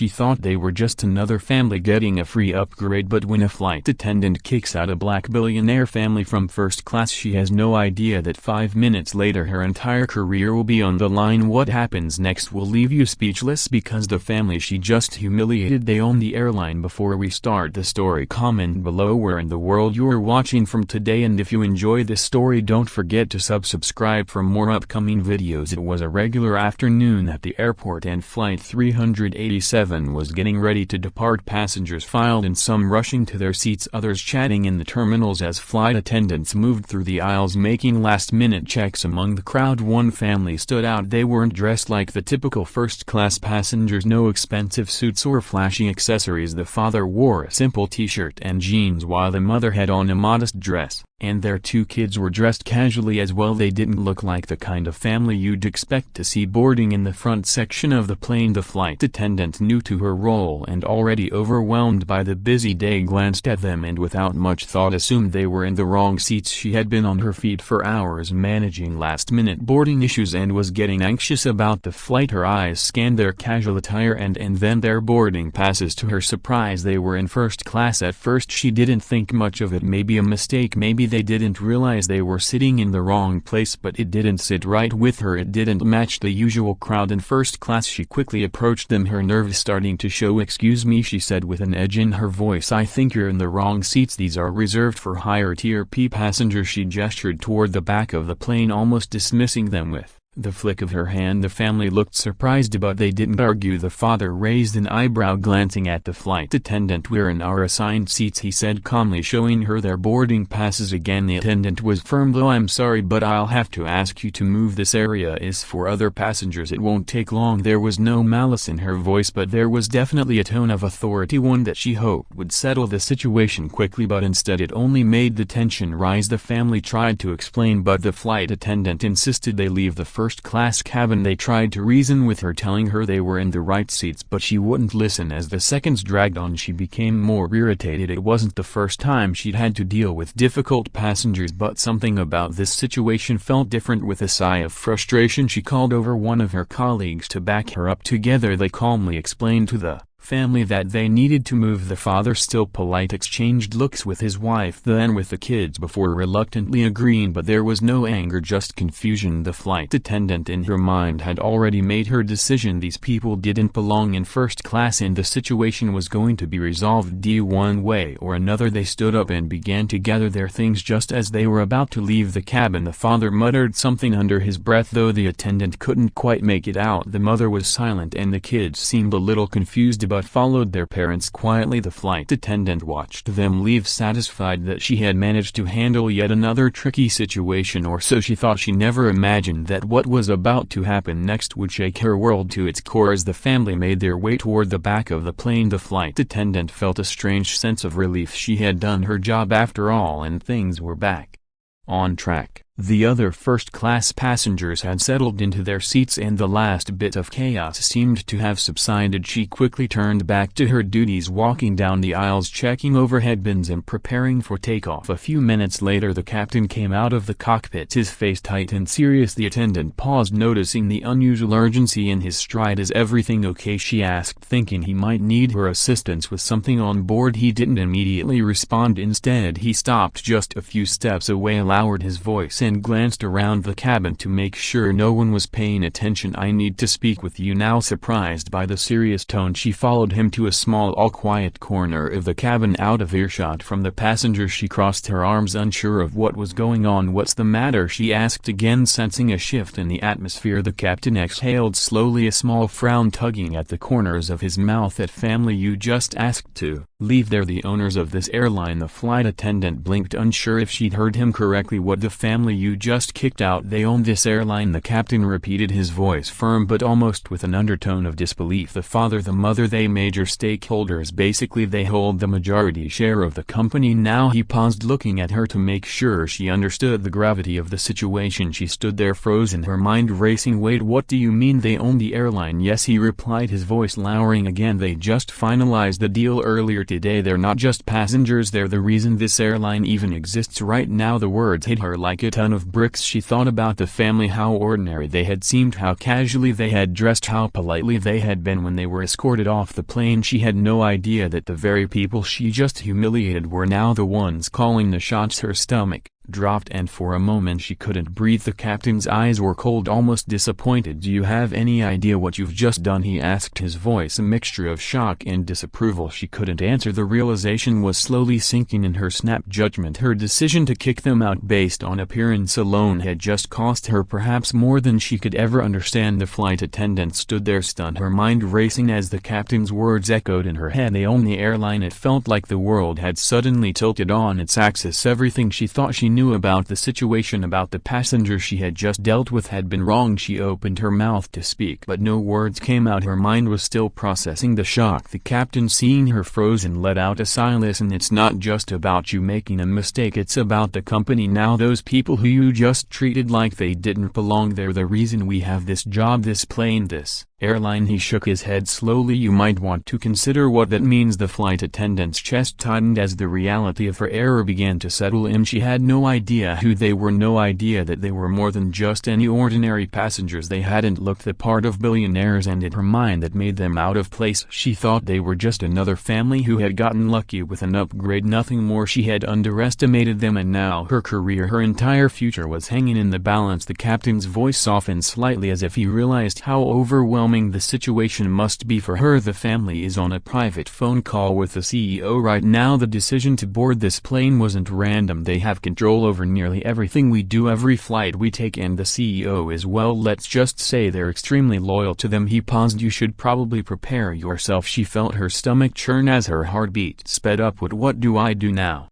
she thought they were just another family getting a free upgrade, but when a flight attendant kicks out a black billionaire family from first class, she has no idea that 5 minutes later her entire career will be on the line. What happens next will leave you speechless, because the family she just humiliated, they own the airline. Before we start the story, comment below where in the world you're watching from today, and if you enjoy this story, don't forget to subscribe for more upcoming videos. It was a regular afternoon at the airport and Flight 387 was getting ready to depart. Passengers filed in, some rushing to their seats, others chatting in the terminals as flight attendants moved through the aisles making last-minute checks. Among the crowd, one family stood out. They weren't dressed like the typical first-class passengers, no expensive suits or flashy accessories. The father wore a simple t-shirt and jeans while the mother had on a modest dress, and their 2 kids were dressed casually as well. They didn't look like the kind of family you'd expect to see boarding in the front section of the plane. The flight attendant, new to her role and already overwhelmed by the busy day, glanced at them and without much thought assumed they were in the wrong seats. She had been on her feet for hours managing last-minute boarding issues and was getting anxious about the flight. Her eyes scanned their casual attire and then their boarding passes. To her surprise, they were in first class. At first she didn't think much of it, maybe a mistake, maybe they didn't realize they were sitting in the wrong place, but it didn't sit right with her. It didn't match the usual crowd in first class. She quickly approached them, her nerves starting to show. "Excuse me," she said with an edge in her voice, "I think you're in the wrong seats. These are reserved for higher tier P passengers." She gestured toward the back of the plane, almost dismissing them with the flick of her hand. The family looked surprised, but they didn't argue. The father raised an eyebrow, glancing at the flight attendant. "We're in our assigned seats," he said calmly, showing her their boarding passes. Again the attendant was firm, though. "I'm sorry, but I'll have to ask you to move. This area is for other passengers. It won't take long." There was no malice in her voice, but there was definitely a tone of authority, one that she hoped would settle the situation quickly, but instead it only made the tension rise. The family tried to explain, but the flight attendant insisted they leave the first-class cabin. They tried to reason with her, telling her they were in the right seats, but she wouldn't listen. As the seconds dragged on, she became more irritated. It wasn't the first time she'd had to deal with difficult passengers, but something about this situation felt different. With a sigh of frustration, she called over one of her colleagues to back her up. Together they calmly explained to the family that they needed to move. The father, still polite, exchanged looks with his wife, then with the kids, before reluctantly agreeing, but there was no anger, just confusion. The flight attendant in her mind had already made her decision. These people didn't belong in first class and the situation was going to be resolved one way or another. They stood up and began to gather their things. Just as they were about to leave the cabin, the father muttered something under his breath, though the attendant couldn't quite make it out. The mother was silent and the kids seemed a little confused, but followed their parents quietly. The flight attendant watched them leave, satisfied that she had managed to handle yet another tricky situation, or so she thought. She never imagined that what was about to happen next would shake her world to its core. As the family made their way toward the back of the plane, the flight attendant felt a strange sense of relief. She had done her job after all, and things were back on track. The other first-class passengers had settled into their seats and the last bit of chaos seemed to have subsided. She quickly turned back to her duties, walking down the aisles, checking overhead bins and preparing for takeoff. A few minutes later the captain came out of the cockpit, his face tight and serious. The attendant paused, noticing the unusual urgency in his stride. "Is everything okay?" she asked, thinking he might need her assistance with something on board. He didn't immediately respond. Instead he stopped just a few steps away, lowered his voice and glanced around the cabin to make sure no one was paying attention. "I need to speak with you now." Surprised by the serious tone, she followed him to a small, all-quiet corner of the cabin, out of earshot from the passengers. She crossed her arms, unsure of what was going on. "What's the matter?" she asked again, sensing a shift in the atmosphere. The captain exhaled slowly, a small frown tugging at the corners of his mouth. "That family you just asked to leave, they're the owners of this airline." The flight attendant blinked, unsure if she'd heard him correctly. "What, the family you just kicked out, they own this airline?" the captain repeated, his voice firm but almost with an undertone of disbelief. "The father, the mother, they major stakeholders. Basically they hold the majority share of the company now." He paused, looking at her to make sure she understood the gravity of the situation. She stood there frozen, her mind racing. "Wait, what do you mean they own the airline?" "Yes," he replied, his voice lowering again. "They just finalized the deal earlier today. They're not just passengers, they're the reason this airline even exists right now." The words hit her like a ton ton of bricks. She thought about the family, how ordinary they had seemed, how casually they had dressed, how politely they had been when they were escorted off the plane. She had no idea that the very people she just humiliated were now the ones calling the shots. Her stomach dropped and for a moment she couldn't breathe. The captain's eyes were cold, almost disappointed. "Do you have any idea what you've just done?" he asked, his voice a mixture of shock and disapproval. She couldn't answer. The realization was slowly sinking in her. Snap judgment. Her decision to kick them out based on appearance alone had just cost her perhaps more than she could ever understand. The flight attendant stood there stunned, her mind racing as the captain's words echoed in her head. They own the airline. It felt like the world had suddenly tilted on its axis. Everything she thought she knew about the situation, about the passenger she had just dealt with, had been wrong. She opened her mouth to speak, but no words came out. Her mind was still processing the shock. The captain, seeing her frozen, let out a sigh. "Listen, it's not just about you making a mistake, it's about the company now. Those people who you just treated like they didn't belong, they're the reason we have this job, this plane, this airline." He shook his head slowly. "You might want to consider what that means." The flight attendant's chest tightened as the reality of her error began to settle in. She had no idea who they were, no idea that they were more than just any ordinary passengers. They hadn't looked the part of billionaires, and in her mind that made them out of place. She thought they were just another family who had gotten lucky with an upgrade, nothing more. She had underestimated them, and now her career, her entire future was hanging in the balance. The captain's voice softened slightly as if he realized how overwhelming the situation must be for her. "The family is on a private phone call with the CEO right now. The decision to board this plane wasn't random. They have control over nearly everything we do, every flight we take, and the CEO is, well, let's just say they're extremely loyal to them." He paused. "You should probably prepare yourself." She felt her stomach churn as her heartbeat sped up. What do I do now?"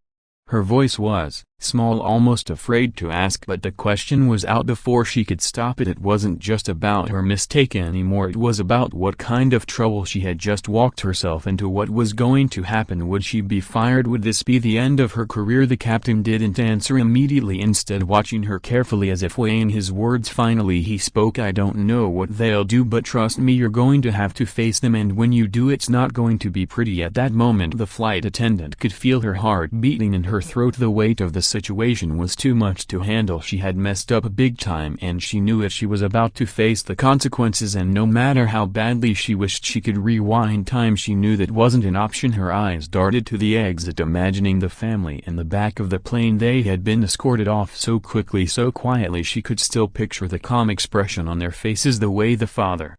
Her voice was small, almost afraid to ask, but the question was out before she could stop it. It wasn't just about her mistake anymore, it was about what kind of trouble she had just walked herself into. What was going to happen? Would she be fired? Would this be the end of her career? The captain didn't answer immediately, instead watching her carefully as if weighing his words. Finally he spoke. "I don't know what they'll do, but trust me, you're going to have to face them, and when you do, it's not going to be pretty." At that moment the flight attendant could feel her heart beating in her throat. The weight of the situation was too much to handle. She had messed up big time, and she knew it. She was about to face the consequences, and no matter how badly she wished she could rewind time, she knew that wasn't an option. Her eyes darted to the exit, imagining the family in the back of the plane. They had been escorted off so quickly, so quietly. She could still picture the calm expression on their faces, the way the father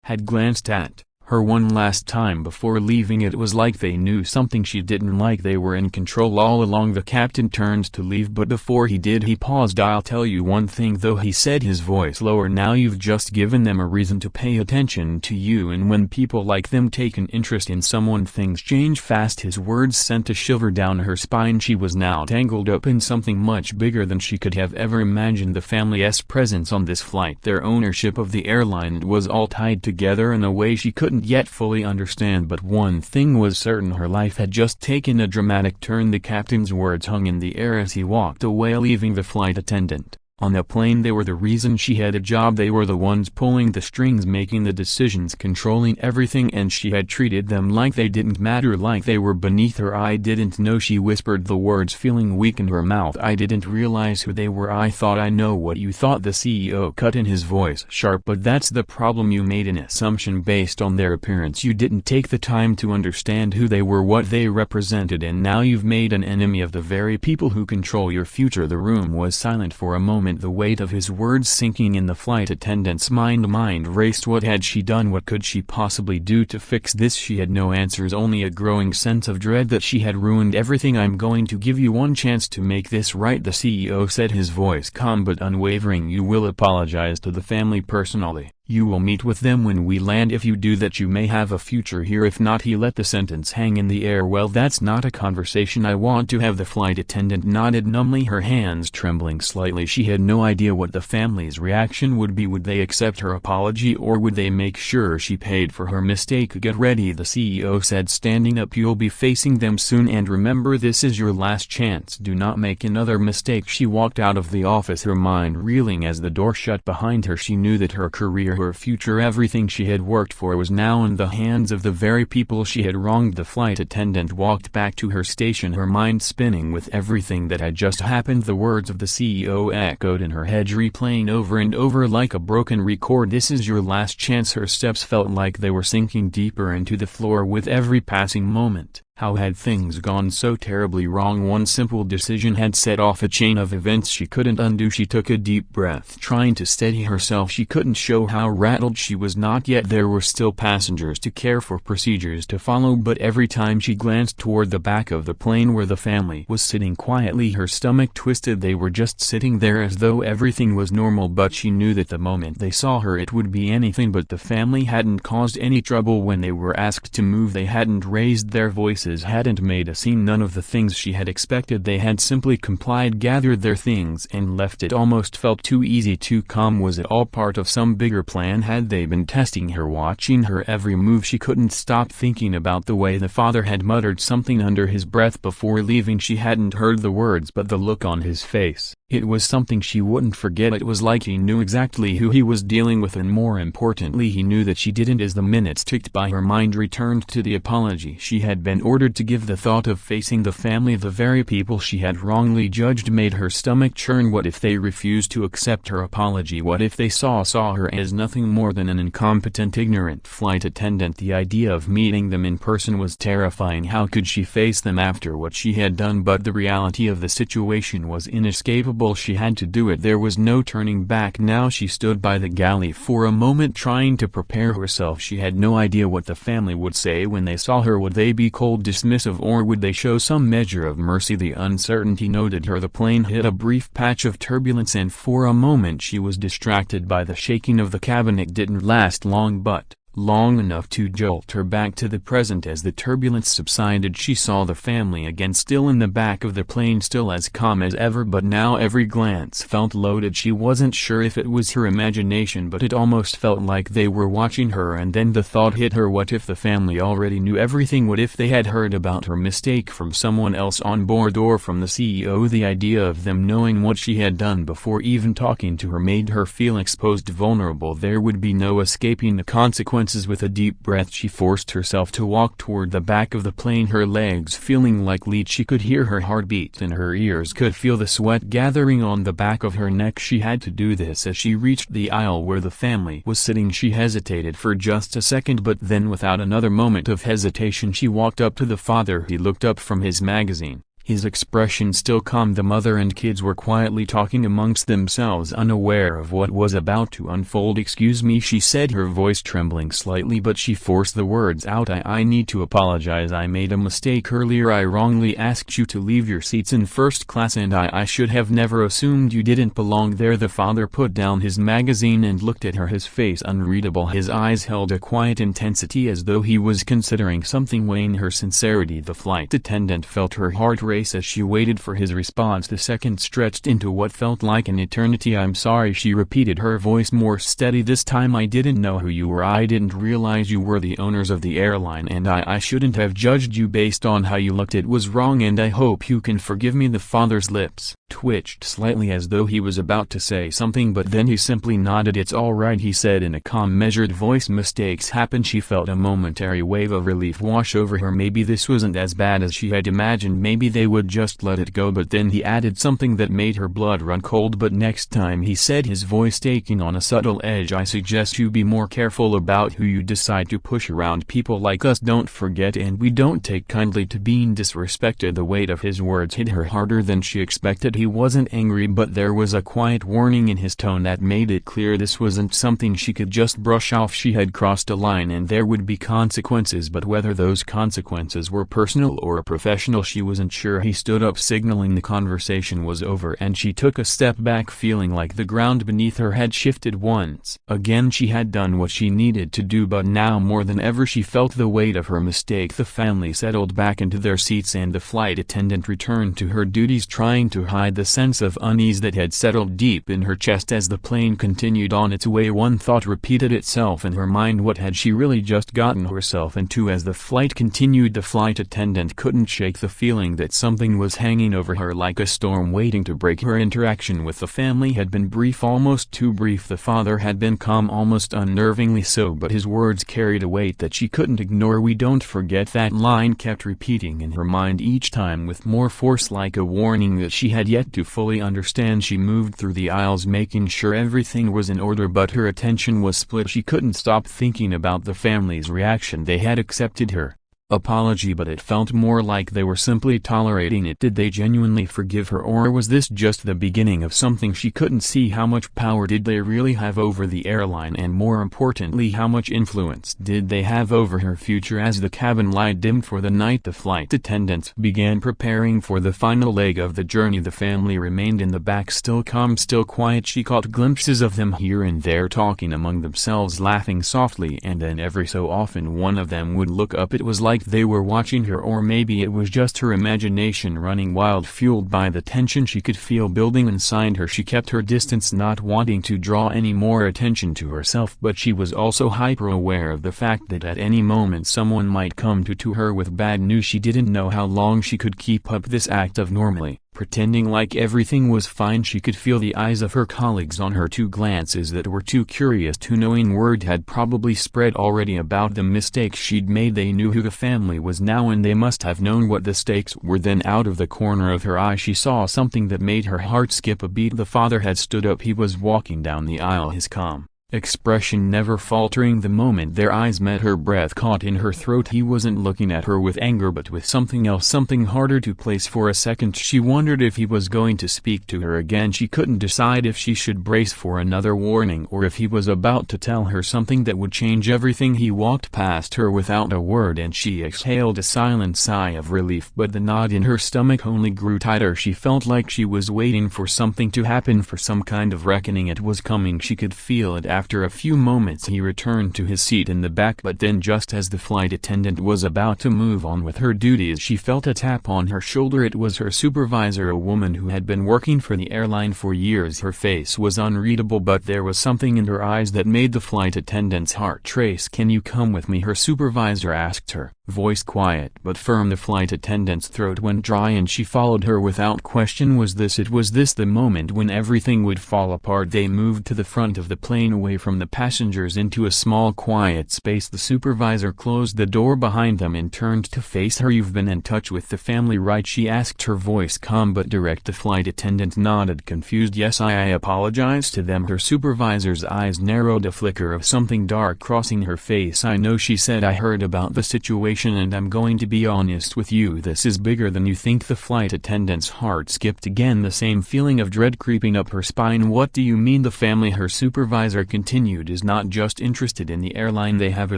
had glanced at her one last time before leaving. It was like they knew something she didn't like. They were in control all along. The captain turned to leave, but before he did he paused. "I'll tell you one thing though," he said, his voice lower now. "You've just given them a reason to pay attention to you, and when people like them take an interest in someone, things change fast." His words sent a shiver down her spine. She was now tangled up in something much bigger than she could have ever imagined. The family's presence on this flight, their ownership of the airline, it was all tied together in a way she couldn't yet fully understand. But one thing was certain, her life had just taken a dramatic turn. The captain's words hung in the air as he walked away, leaving the flight attendant on the plane. They were the reason she had a job. They were the ones pulling the strings, making the decisions, controlling everything, and she had treated them like they didn't matter, like they were beneath her. "I didn't know," she whispered, the words feeling weak in her mouth. "I didn't realize who they were. I thought I know what you thought." The CEO cut in, his voice sharp. "But that's the problem. You made an assumption based on their appearance. You didn't take the time to understand who they were, what they represented, and now you've made an enemy of the very people who control your future." The room was silent for a moment, the weight of his words sinking in. The flight attendant's mind raced. What had she done? What could she possibly do to fix this? She had no answers, only a growing sense of dread that she had ruined everything. "I'm going to give you one chance to make this right," the CEO said, his voice calm but unwavering. "You will apologize to the family personally. You will meet with them when we land. If you do that, you may have a future here. If not..." He let the sentence hang in the air. "Well, that's not a conversation I want to have." The flight attendant nodded numbly, her hands trembling slightly. She had no idea what the family's reaction would be. Would they accept her apology, or would they make sure she paid for her mistake? "Get ready," the CEO said, standing up. "You'll be facing them soon, and remember, this is your last chance. Do not make another mistake." She walked out of the office, her mind reeling as the door shut behind her. She knew that her career her future. Everything she had worked for was now in the hands of the very people she had wronged. The flight attendant walked back to her station, her mind spinning with everything that had just happened. The words of the CEO echoed in her head, replaying over and over like a broken record. This is your last chance. Her steps felt like they were sinking deeper into the floor with every passing moment. How had things gone so terribly wrong? One simple decision had set off a chain of events she couldn't undo. She took a deep breath, trying to steady herself. She couldn't show how rattled she was. Not yet. There were still passengers to care for, procedures to follow, but every time she glanced toward the back of the plane where the family was sitting quietly, her stomach twisted. They were just sitting there as though everything was normal, but she knew that the moment they saw her it would be anything but. The family hadn't caused any trouble when they were asked to move. They hadn't raised their voices, hadn't made a scene, none of the things she had expected. They had simply complied, gathered their things and left. It almost felt too easy, too calm. Was it all part of some bigger plan? Had they been testing her, watching her every move? She couldn't stop thinking about the way the father had muttered something under his breath before leaving. She hadn't heard the words, but the look on his face, it was something she wouldn't forget. It was like he knew exactly who he was dealing with, and more importantly he knew that she didn't. As the minutes ticked by, her mind returned to the apology she had been ordered to give. The thought of facing the family, the very people she had wrongly judged, made her stomach churn. What if they refused to accept her apology? What if they saw her as nothing more than an incompetent, ignorant flight attendant? The idea of meeting them in person was terrifying. How could she face them after what she had done? But the reality of the situation was inescapable. She had to do it. There was no turning back now. She stood by the galley for a moment, trying to prepare herself. She had no idea what the family would say when they saw her. Would they be cold, dismissive, or would they show some measure of mercy? The uncertainty noted her. The plane hit a brief patch of turbulence, and for a moment she was distracted by the shaking of the cabin. It didn't last long, but long enough to jolt her back to the present. As the turbulence subsided, she saw the family again, still in the back of the plane, still as calm as ever, but now every glance felt loaded. She wasn't sure if it was her imagination, but it almost felt like they were watching her. And then the thought hit her, what if the family already knew everything? What if they had heard about her mistake from someone else on board, or from the CEO? The idea of them knowing what she had done before even talking to her made her feel exposed, vulnerable. There would be no escaping the consequences. With a deep breath she forced herself to walk toward the back of the plane, her legs feeling like lead. She could hear her heartbeat in her ears, could feel the sweat gathering on the back of her neck. She had to do this. As she reached the aisle where the family was sitting, she hesitated for just a second, but then without another moment of hesitation she walked up to the father. He looked up from his magazine, his expression still calm. The mother and kids were quietly talking amongst themselves, unaware of what was about to unfold. "Excuse me," she said, her voice trembling slightly, but she forced the words out. I need to apologize. I made a mistake earlier. I wrongly asked you to leave your seats in first class, and I should have never assumed you didn't belong there." The father put down his magazine and looked at her, his face unreadable. His eyes held a quiet intensity, as though he was considering something, weighing her sincerity. The flight attendant felt her heart race as she waited for his response. The seconds stretched into what felt like an eternity. "I'm sorry," she repeated, her voice more steady this time. "I didn't know who you were. I didn't realize you were the owners of the airline, and I shouldn't have judged you based on how you looked. It was wrong, and I hope you can forgive me." The father's lips twitched slightly as though he was about to say something, but then he simply nodded. "It's all right," he said in a calm, measured voice. "Mistakes happen." She felt a momentary wave of relief wash over her. Maybe this wasn't as bad as she had imagined. Maybe they would just let it go. But then he added something that made her blood run cold. "But next time," he said, his voice taking on a subtle edge, "I suggest you be more careful about who you decide to push around. People like us don't forget, and we don't take kindly to being disrespected." The weight of his words hit her harder than she expected. He wasn't angry, but there was a quiet warning in his tone that made it clear this wasn't something she could just brush off. She had crossed a line, and there would be consequences, but whether those consequences were personal or professional she wasn't sure. He stood up, signaling the conversation was over, and she took a step back, feeling like the ground beneath her had shifted once again. She had done what she needed to do, but now more than ever she felt the weight of her mistake. The family settled back into their seats, and the flight attendant returned to her duties, trying to hide the sense of unease that had settled deep in her chest. As the plane continued on its way, one thought repeated itself in her mind: what had she really just gotten herself into? As the flight continued, the flight attendant couldn't shake the feeling that something was hanging over her like a storm waiting to break. Her interaction with the family had been brief, almost too brief. The father had been calm, almost unnervingly so, but his words carried a weight that she couldn't ignore. "We don't forget." That line kept repeating in her mind each time with more force, like a warning that she had yet to fully understand. She moved through the aisles making sure everything was in order, but her attention was split. She couldn't stop thinking about the family's reaction. They had accepted her apology, but it felt more like they were simply tolerating it. Did they genuinely forgive her, or was this just the beginning of something she couldn't see? How much power did they really have over the airline, and more importantly, how much influence did they have over her future? As the cabin light dimmed for the night, the flight attendants began preparing for the final leg of the journey. The family remained in the back, still calm, still quiet. She caught glimpses of them here and there, talking among themselves, laughing softly, and then every so often one of them would look up. It was like they were watching her, or maybe it was just her imagination running wild, fueled by the tension she could feel building inside her. She kept her distance, not wanting to draw any more attention to herself, but she was also hyper-aware of the fact that at any moment someone might come to her with bad news. She didn't know how long she could keep up this act of normally pretending like everything was fine. She could feel the eyes of her colleagues on her, two glances that were too curious to know. Word had probably spread already about the mistake she'd made. They knew who the family was now, and they must have known what the stakes were. Then out of the corner of her eye she saw something that made her heart skip a beat. The father had stood up. He was walking down the aisle, his calm expression never faltering. The moment their eyes met, her breath caught in her throat. He wasn't looking at her with anger, but with something else, something harder to place. For a second she wondered if he was going to speak to her again. She couldn't decide if she should brace for another warning, or if he was about to tell her something that would change everything. He walked past her without a word, and she exhaled a silent sigh of relief, but the knot in her stomach only grew tighter. She felt like she was waiting for something to happen, for some kind of reckoning. It was coming. She could feel it. After a few moments he returned to his seat in the back, but then just as the flight attendant was about to move on with her duties, she felt a tap on her shoulder. It was her supervisor, a woman who had been working for the airline for years. Her face was unreadable, but there was something in her eyes that made the flight attendant's heart race. "Can you come with me?" her supervisor asked her, voice quiet but firm. The flight attendant's throat went dry and she followed her without question. Was this the moment when everything would fall apart? They moved to the front of the plane, away from the passengers, into a small quiet space. The supervisor closed the door behind them and turned to face her. "You've been in touch with the family, right?" she asked, her voice calm but direct. The flight attendant nodded, confused. "Yes, I apologized to them." Her supervisor's eyes narrowed, a flicker of something dark crossing her face. "I know," she said. "I heard about the situation, and I'm going to be honest with you, this is bigger than you think." The flight attendant's heart skipped again, the same feeling of dread creeping up her spine. "What do you mean?" "The family," her supervisor continued, "is not just interested in the airline. They have a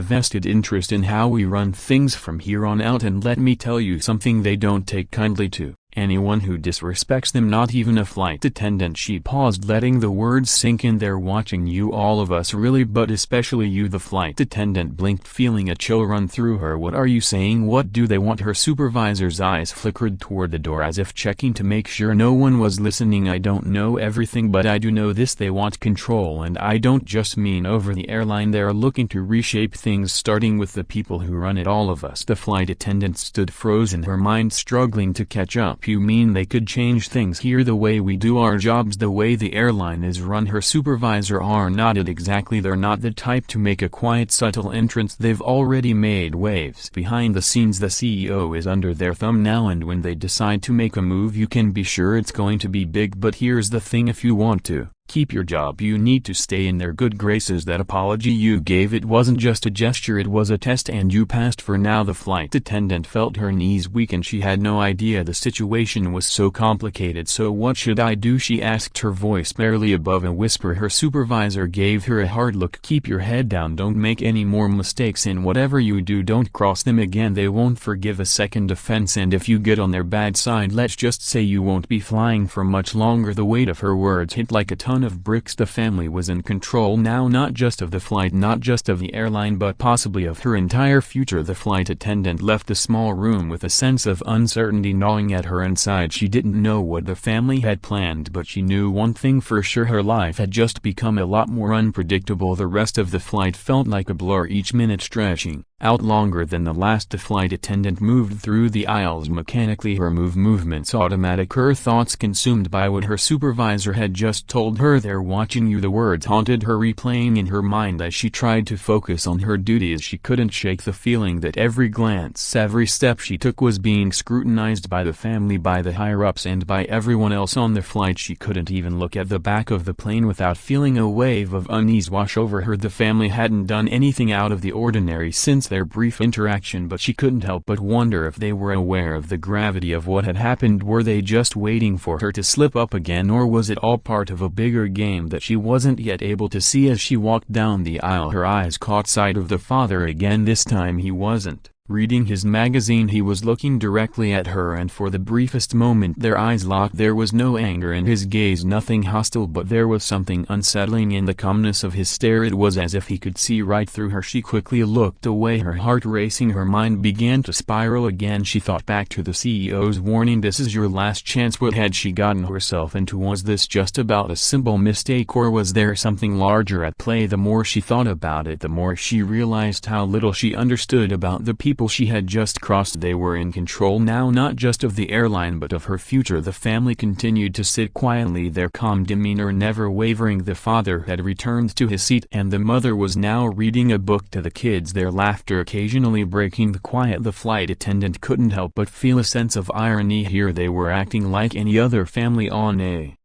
vested interest in how we run things from here on out, and let me tell you something they don't take kindly to. Anyone who disrespects them, not even a flight attendant." She paused, letting the words sink in. "They're watching you, all of us, really, but especially you." The flight attendant blinked, feeling a chill run through her. "What are you saying? What do they want?" Her supervisor's eyes flickered toward the door, as if checking to make sure no one was listening. "I don't know everything, but I do know this: they want control, and I don't just mean over the airline. They're looking to reshape things, starting with the people who run it, all of us." The flight attendant stood frozen, her mind struggling to catch up. "You mean they could change things here, the way we do our jobs, the way the airline is run?" Her supervisor nodded. "Exactly. They're not the type to make a quiet, subtle entrance. They've already made waves behind the scenes. The CEO is under their thumb now, and when they decide to make a move, you can be sure it's going to be big. But here's the thing, if you want to keep your job, you need to stay in their good graces. That apology you gave, it wasn't just a gesture, it was a test, and you passed for now." The flight attendant felt her knees weaken. She had no idea the situation was so complicated. "So what should I do?" she asked, her voice barely above a whisper. Her supervisor gave her a hard look. "Keep your head down, don't make any more mistakes, and whatever you do, don't cross them again. They won't forgive a second offense, and if you get on their bad side, let's just say you won't be flying for much longer." The weight of her words hit like a ton of bricks. The family was in control now, not just of the flight, not just of the airline, but possibly of her entire future. The flight attendant left the small room with a sense of uncertainty gnawing at her inside. She didn't know what the family had planned, but she knew one thing for sure: her life had just become a lot more unpredictable. The rest of the flight felt like a blur, each minute stretching out longer than the last. The flight attendant moved through the aisles mechanically, her movements automatic, her thoughts consumed by what her supervisor had just told her. "They're watching you." The words haunted her, replaying in her mind as she tried to focus on her duties. She couldn't shake the feeling that every glance, every step she took was being scrutinized by the family, by the higher-ups, and by everyone else on the flight. She couldn't even look at the back of the plane without feeling a wave of unease wash over her. The family hadn't done anything out of the ordinary since their brief interaction, but she couldn't help but wonder if they were aware of the gravity of what had happened. Were they just waiting for her to slip up again, or was it all part of a bigger game that she wasn't yet able to see? As she walked down the aisle, her eyes caught sight of the father again. This time he wasn't reading his magazine, he was looking directly at her, and for the briefest moment their eyes locked. There was no anger in his gaze, nothing hostile, but there was something unsettling in the calmness of his stare. It was as if he could see right through her. She quickly looked away, her heart racing, her mind began to spiral again. She thought back to the CEO's warning, "This is your last chance." What had she gotten herself into? Was this just about a simple mistake, or was there something larger at play? The more she thought about it, the more she realized how little she understood about the people she had just crossed. They were in control now, not just of the airline but of her future. The family continued to sit quietly, their calm demeanor never wavering. The father had returned to his seat and the mother was now reading a book to the kids, their laughter occasionally breaking the quiet. The flight attendant couldn't help but feel a sense of irony here. They were acting like any other family on a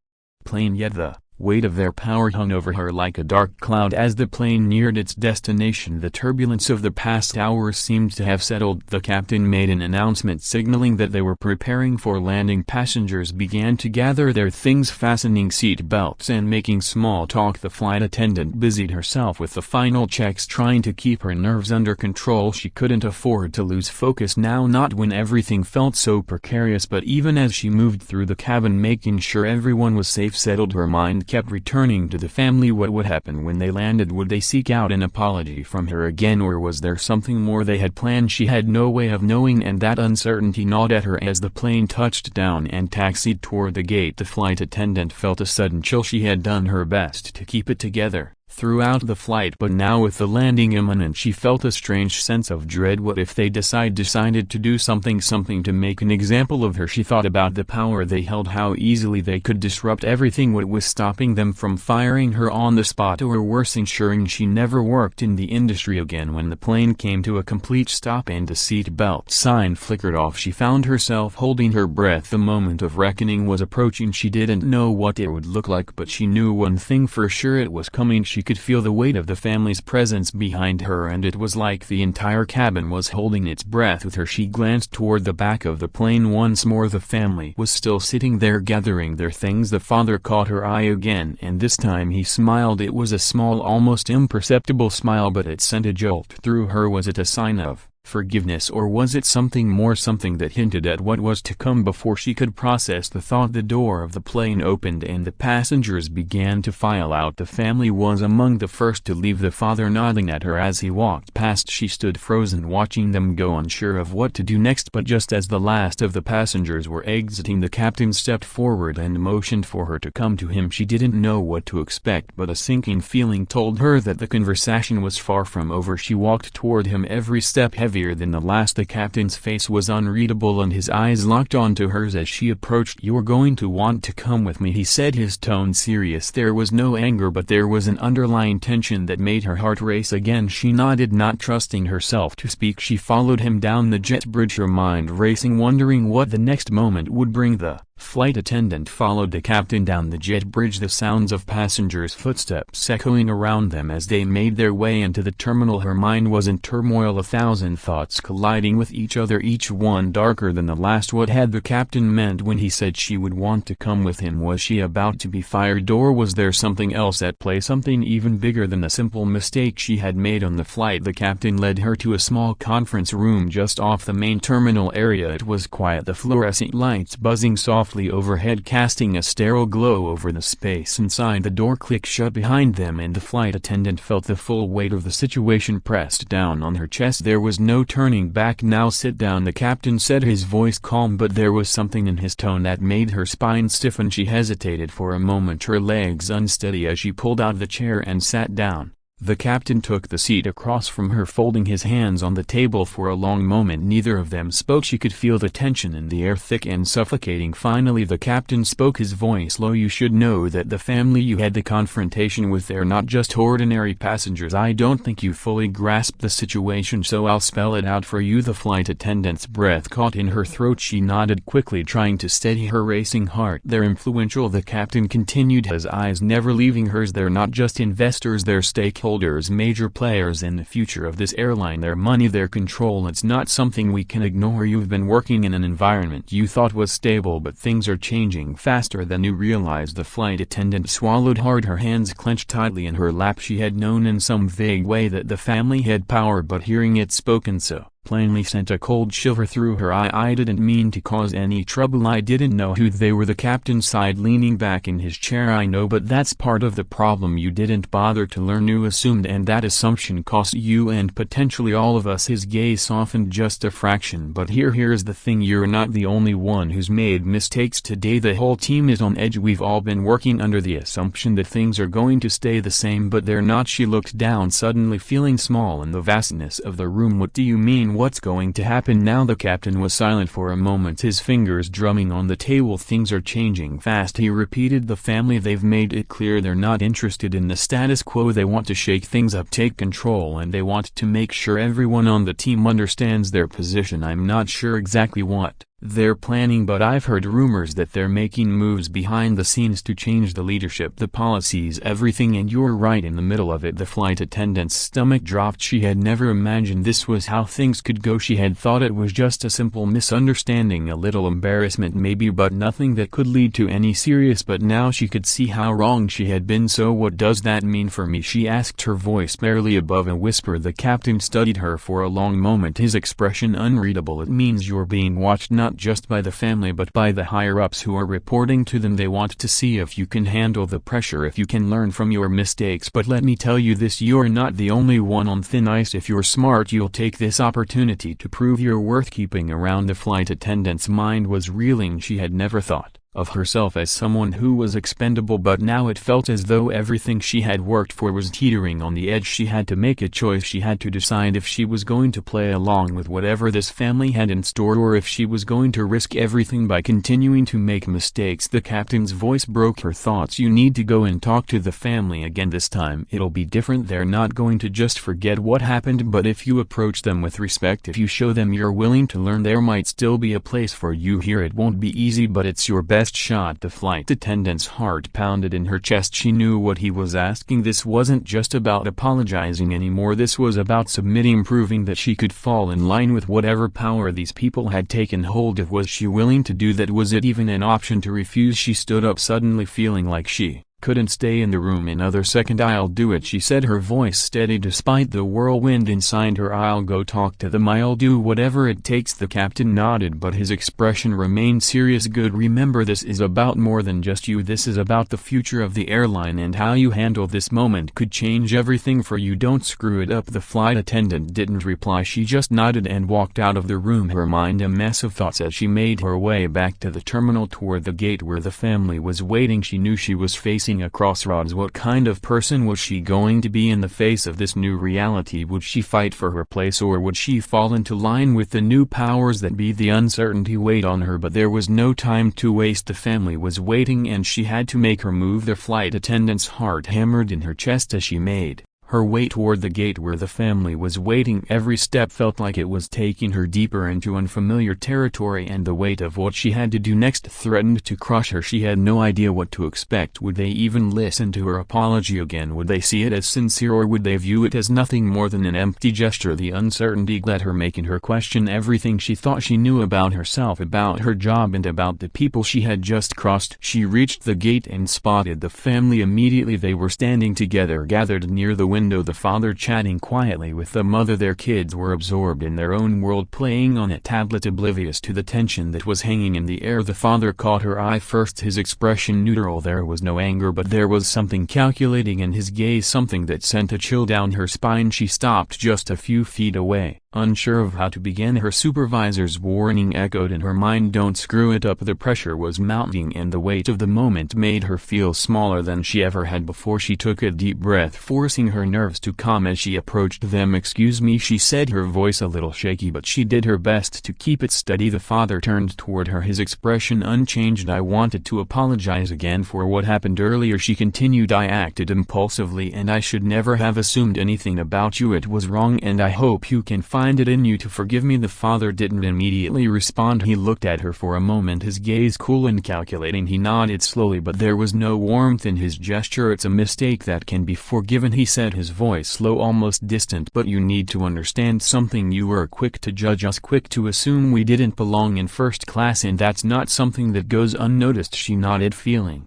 plane, yet the weight of their power hung over her like a dark cloud. As the plane neared its destination, the turbulence of the past hours seemed to have settled. The captain made an announcement signaling that they were preparing for landing. Passengers began to gather their things, fastening seat belts and making small talk. The flight attendant busied herself with the final checks, trying to keep her nerves under control. She couldn't afford to lose focus now, not when everything felt so precarious. But even as she moved through the cabin, making sure everyone was safe settled, her mind kept returning to the family. What would happen when they landed? Would they seek out an apology from her again, or was there something more they had planned? She had no way of knowing, and that uncertainty gnawed at her. As the plane touched down and taxied toward the gate, the flight attendant felt a sudden chill. She had done her best to keep it together throughout the flight, but now with the landing imminent she felt a strange sense of dread. What if they decided to do something to make an example of her? She thought about the power they held, how easily they could disrupt everything. What was stopping them from firing her on the spot, or worse, ensuring she never worked in the industry again? When the plane came to a complete stop and the seat belt sign flickered off, she found herself holding her breath. The moment of reckoning was approaching. She didn't know what it would look like, but she knew one thing for sure: it was coming. She could feel the weight of the family's presence behind her, and it was like the entire cabin was holding its breath with her. She glanced toward the back of the plane once more. The family was still sitting there gathering their things. The father caught her eye again, and this time he smiled. It was a small, almost imperceptible smile, but it sent a jolt through her. Was it a sign of forgiveness, or was it something more, something that hinted at what was to come? Before she could process the thought, the door of the plane opened and the passengers began to file out. The family was among the first to leave, the father nodding at her as he walked past. She stood frozen, watching them go, unsure of what to do next. But just as the last of the passengers were exiting, the captain stepped forward and motioned for her to come to him. She didn't know what to expect, but a sinking feeling told her that the conversation was far from over. She walked toward him, every step heavier than the last. The captain's face was unreadable and his eyes locked onto hers as she approached. "You're going to want to come with me," he said, his tone serious. There was no anger, but there was an underlying tension that made her heart race again. She nodded, not trusting herself to speak. She followed him down the jet bridge, her mind racing, wondering what the next moment would bring. The flight attendant followed the captain down the jet bridge, the sounds of passengers' footsteps echoing around them as they made their way into the terminal. Her mind was in turmoil, a thousand thoughts colliding with each other, each one darker than the last. What had the captain meant when he said she would want to come with him? Was she about to be fired, or was there something else at play, something even bigger than the simple mistake she had made on the flight? The captain led her to a small conference room just off the main terminal area. It was quiet, the fluorescent lights buzzing softly overhead, casting a sterile glow over the space inside. The door clicked shut behind them, and the flight attendant felt the full weight of the situation pressed down on her chest. There was no turning back now. "Sit down," the captain said, his voice calm, but there was something in his tone that made her spine stiffen. She hesitated for a moment, her legs unsteady as she pulled out the chair and sat down. The captain took the seat across from her, folding his hands on the table. For a long moment neither of them spoke. She could feel the tension in the air, thick and suffocating. Finally the captain spoke, his voice low. "You should know that the family you had the confrontation with, they're not just ordinary passengers. I don't think you fully grasp the situation, so I'll spell it out for you." The flight attendant's breath caught in her throat. She nodded quickly, trying to steady her racing heart. "They're influential," the captain continued, his eyes never leaving hers. "They're not just investors, they're stakeholders, major players in the future of this airline. Their money, their control, it's not something we can ignore. You've been working in an environment you thought was stable, but things are changing faster than you realize." The flight attendant swallowed hard, her hands clenched tightly in her lap. She had known in some vague way that the family had power, but hearing it spoken so plainly sent a cold shiver through her. I didn't mean to cause any trouble. I didn't know who they were." The captain sighed, leaning back in his chair. "I know, but that's part of the problem. You didn't bother to learn. You assumed, and that assumption cost you and potentially all of us." His gaze softened just a fraction. "But here's the thing, you're not the only one who's made mistakes today. The whole team is on edge. We've all been working under the assumption that things are going to stay the same, but they're not." She looked down, suddenly feeling small in the vastness of the room. "What do you mean? What's going to happen now?" The captain was silent for a moment, his fingers drumming on the table. "Things are changing fast," he repeated. "The family, they've made it clear they're not interested in the status quo. They want to shake things up, take control, and they want to make sure everyone on the team understands their position. I'm not sure exactly what they're planning, but I've heard rumors that they're making moves behind the scenes to change the leadership, the policies, everything, and you're right in the middle of it." The flight attendant's stomach dropped. She had never imagined this was how things could go. She had thought it was just a simple misunderstanding, a little embarrassment maybe, but nothing that could lead to any serious. But now she could see how wrong she had been. "So what does that mean for me?" she asked, her voice barely above a whisper. The captain studied her for a long moment, his expression unreadable. "It means you're being watched, not just by the family but by the higher-ups who are reporting to them. They want to see if you can handle the pressure, if you can learn from your mistakes. But let me tell you this, you're not the only one on thin ice. If you're smart, you'll take this opportunity to prove you're worth keeping around." The flight attendant's mind was reeling. She had never thought of herself as someone who was expendable, but now it felt as though everything she had worked for was teetering on the edge. She had to make a choice. She had to decide if she was going to play along with whatever this family had in store, or if she was going to risk everything by continuing to make mistakes. The captain's voice broke her thoughts. "You need to go and talk to the family again. This time it'll be different. They're not going to just forget what happened, but if you approach them with respect, if you show them you're willing to learn, there might still be a place for you here. It won't be easy, but it's your best shot." The flight attendant's heart pounded in her chest. She knew what he was asking. This wasn't just about apologizing anymore. This was about submitting, proving that she could fall in line with whatever power these people had taken hold of. Was she willing to do that? Was it even an option to refuse? She stood up, suddenly feeling like she couldn't stay in the room another second. "I'll do it," she said, her voice steady despite the whirlwind inside her. "I'll go talk to them. I'll do whatever it takes." The captain nodded, but his expression remained serious. "Good. Remember, this is about more than just you. This is about the future of the airline, and how you handle this moment could change everything for you. Don't screw it up." The flight attendant didn't reply. She just nodded and walked out of the room, her mind a mess of thoughts as she made her way back to the terminal, toward the gate where the family was waiting. She knew she was facing a crossroads. What kind of person was she going to be in the face of this new reality? Would she fight for her place, or would she fall into line with the new powers that be? The uncertainty weighed on her, but there was no time to waste. The family was waiting and she had to make her move. The flight attendant's heart hammered in her chest as she made her way toward the gate where the family was waiting. Every step felt like it was taking her deeper into unfamiliar territory, and the weight of what she had to do next threatened to crush her. She had no idea what to expect. Would they even listen to her apology again? Would they see it as sincere, or would they view it as nothing more than an empty gesture? The uncertainty led her, making her question everything she thought she knew about herself, about her job, and about the people she had just crossed. She reached the gate and spotted the family immediately. They were standing together, gathered near the window, the father chatting quietly with the mother. Their kids were absorbed in their own world, playing on a tablet, oblivious to the tension that was hanging in the air. The father caught her eye first, his expression neutral. There was no anger, but there was something calculating in his gaze, something that sent a chill down her spine. She stopped just a few feet away, Unsure of how to begin, her supervisor's warning echoed in her mind, "Don't screw it up." The pressure was mounting and the weight of the moment made her feel smaller than she ever had before. She took a deep breath, forcing her nerves to calm as she approached them. "Excuse me," she said, her voice a little shaky, but she did her best to keep it steady. The father turned toward her, his expression unchanged. "I wanted to apologize again for what happened earlier," she continued. "I acted impulsively and I should never have assumed anything about you. It was wrong and I hope you can find it in you to forgive me." The father didn't immediately respond. He looked at her for a moment, his gaze cool and calculating. He nodded slowly, but there was no warmth in his gesture. "It's a mistake that can be forgiven," he said, his voice slow, almost distant. "But you need to understand something. You were quick to judge us, quick to assume we didn't belong in first class, and that's not something that goes unnoticed." She nodded, feeling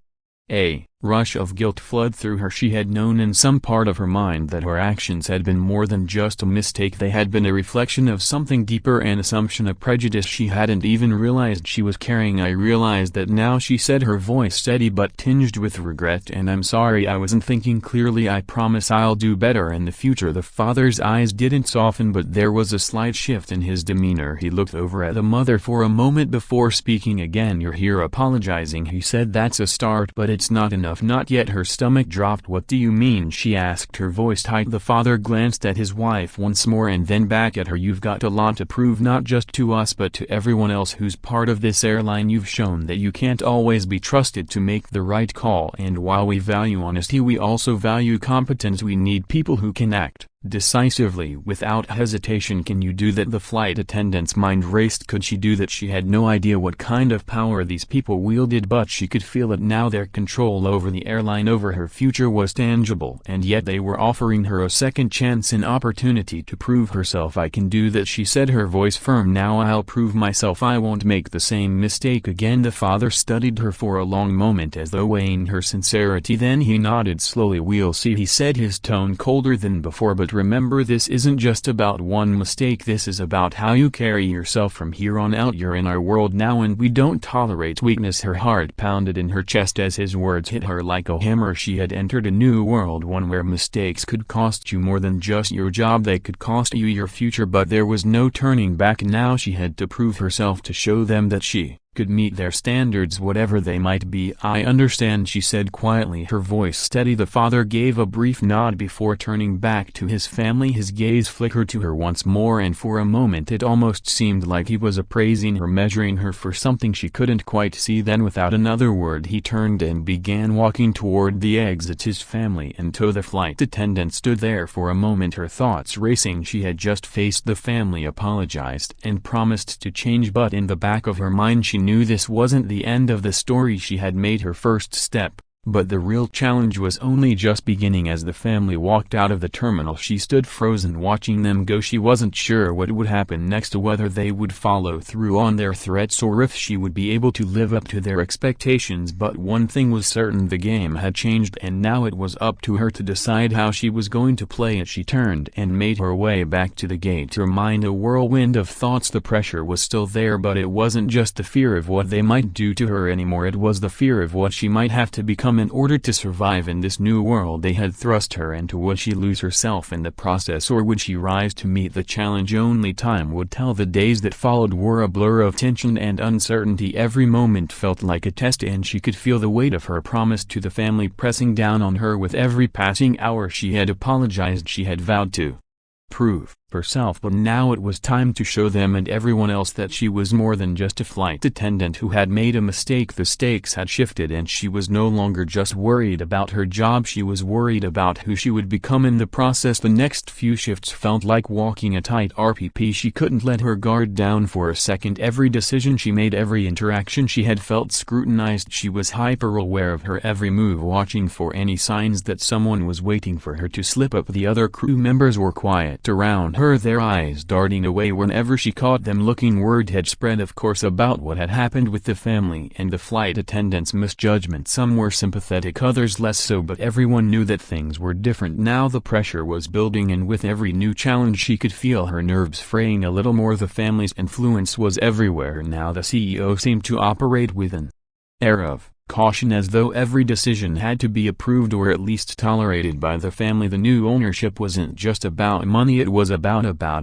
a rush of guilt flood through her. She had known in some part of her mind that her actions had been more than just a mistake. They had been a reflection of something deeper, an assumption, a prejudice she hadn't even realized she was carrying. "I realized that now," she said, her voice steady but tinged with regret, "and I'm sorry I wasn't thinking clearly. I promise I'll do better in the future." The father's eyes didn't soften, but there was a slight shift in his demeanor. He looked over at the mother for a moment before speaking again. "You're here apologizing," he said. "That's a start, but it's not enough." "Not yet." Her stomach dropped. "What do you mean?" she asked, her voice tight. The father glanced at his wife once more and then back at her. "You've got a lot to prove, not just to us but to everyone else who's part of this airline. You've shown that you can't always be trusted to make the right call, and while we value honesty, we also value competence. We need people who can act decisively, without hesitation. Can you do that?" The flight attendant's mind raced. Could she do that? She had no idea what kind of power these people wielded, but she could feel it now. Their control over the airline, over her future, was tangible, and yet they were offering her a second chance, an opportunity to prove herself. "I can do that," she said, her voice firm. "Now I'll prove myself. I won't make the same mistake again." The father studied her for a long moment as though weighing her sincerity. Then he nodded slowly. "We'll see," he said, his tone colder than before. "But remember, this isn't just about one mistake. This is about how you carry yourself from here on out. You're in our world now and we don't tolerate weakness." Her heart pounded in her chest as his words hit her like a hammer. She had entered a new world, one where mistakes could cost you more than just your job. They could cost you your future, but there was no turning back. Now she had to prove herself, to show them that she could meet their standards, whatever they might be. "I understand," she said quietly, her voice steady. The father gave a brief nod before turning back to his family. His gaze flickered to her once more, and for a moment it almost seemed like he was appraising her, measuring her for something she couldn't quite see. Then, without another word, he turned and began walking toward the exit, his family in tow. The flight attendant stood there for a moment, her thoughts racing. She had just faced the family, apologized, and promised to change, but in the back of her mind she knew this wasn't the end of the story. She had made her first step, but the real challenge was only just beginning. As the family walked out of the terminal, she stood frozen, watching them go. She wasn't sure what would happen next, whether they would follow through on their threats or if she would be able to live up to their expectations. But one thing was certain: the game had changed, and now it was up to her to decide how she was going to play it. She turned and made her way back to the gate, her mind a whirlwind of thoughts. The pressure was still there, but it wasn't just the fear of what they might do to her anymore. It was the fear of what she might have to become in order to survive in this new world they had thrust her into. Would she lose herself in the process, or would she rise to meet the challenge? Only time would tell. The days that followed were a blur of tension and uncertainty. Every moment felt like a test, and she could feel the weight of her promise to the family pressing down on her with every passing hour. She had apologized, she had vowed to prove herself, but now it was time to show them and everyone else that she was more than just a flight attendant who had made a mistake. The stakes had shifted, and she was no longer just worried about her job, she was worried about who she would become in the process. The next few shifts felt like walking a tight RPP. She couldn't let her guard down for a second. Every decision she made, every interaction she had felt scrutinized. She was hyper-aware of her every move, watching for any signs that someone was waiting for her to slip up. The other crew members were quiet around her, their eyes darting away whenever she caught them looking. Word had spread, of course, about what had happened with the family and the flight attendant's misjudgment. Some were sympathetic, others less so, but everyone knew that things were different now. The pressure was building, and with every new challenge she could feel her nerves fraying a little more. The family's influence was everywhere now. The CEO seemed to operate with an air of caution as though every decision had to be approved or at least tolerated by the family. The new ownership wasn't just about money, it was about